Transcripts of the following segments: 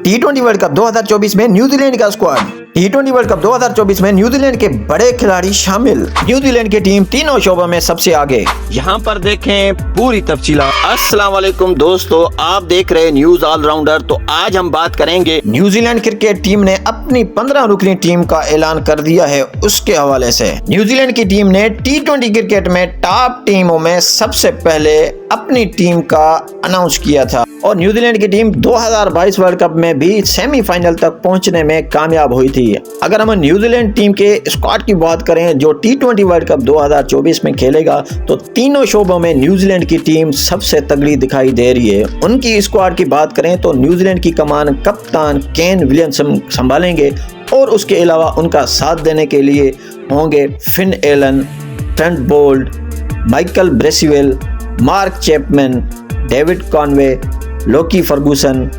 T20 world cup 2024 में New Zealand का squad. T20 world cup 2024 में न्यूजीलैंड के बड़े खिलाड़ी शामिल। न्यूजीलैंड की टीम तीनों शोबों में सबसे आगे। यहाँ पर देखें पूरी तफसीलात। अस्सलाम वालेकुम दोस्तों, आप देख रहे न्यूज ऑलराउंडर। तो आज हम बात करेंगे न्यूजीलैंड क्रिकेट टीम ने अपनी 15 रुकनी टीम का ऐलान कर दिया है। उसके हवाले से न्यूजीलैंड की टीम ने T20 क्रिकेट में टॉप टीमों में सबसे पहले अपनी टीम का अनाउंस किया था और न्यूजीलैंड की टीम 2022 वर्ल्ड कप में भी सेमीफाइनल तक पहुंचने में कामयाब हुई थी। अगर हम न्यूजीलैंड टीम के स्क्वाड की बात करें जो T20 वर्ल्ड कप 2024 में खेलेगा, तो तीनों शोबों में न्यूजीलैंड की टीम सबसे तगड़ी दिखाई दे रही है। उनकी स्क्वाड की बात करें तो न्यूजीलैंड की कमान कप्तान केन विलियमसन संभालेंगे और उसके अलावा उनका साथ देने के लिए होंगे Finn Allen, Trent Boult, Michael Bracewell, Mark Chapman, David Conway, Lockie Ferguson,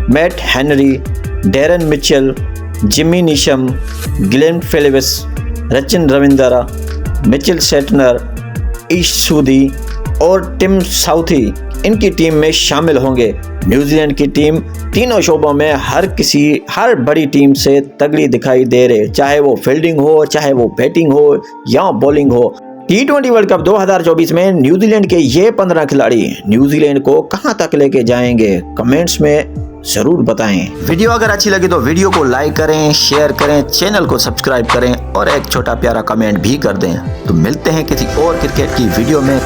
Matt Henry, Darren Mitchell, Jimmy Neesham, Glenn Phillips, Sachin Ravindra, Mitchell Santner, Ish Sodhi और टिम साउथी इनकी टीम में शामिल होंगे। न्यूजीलैंड की टीम तीनों शोबों में हर बड़ी टीम से तगड़ी दिखाई दे रहे, चाहे वो फील्डिंग हो, चाहे वो बैटिंग हो या बॉलिंग हो। T20 वर्ल्ड कप 2024 में न्यूजीलैंड के ये 15 खिलाड़ी न्यूजीलैंड को कहां तक लेके जाएंगे, कमेंट्स में जरूर बताएं। वीडियो अगर अच्छी लगी तो वीडियो को लाइक करें, शेयर करें, चैनल को सब्सक्राइब करें और एक छोटा प्यारा कमेंट भी कर दें। तो मिलते हैं किसी और क्रिकेट की वीडियो में।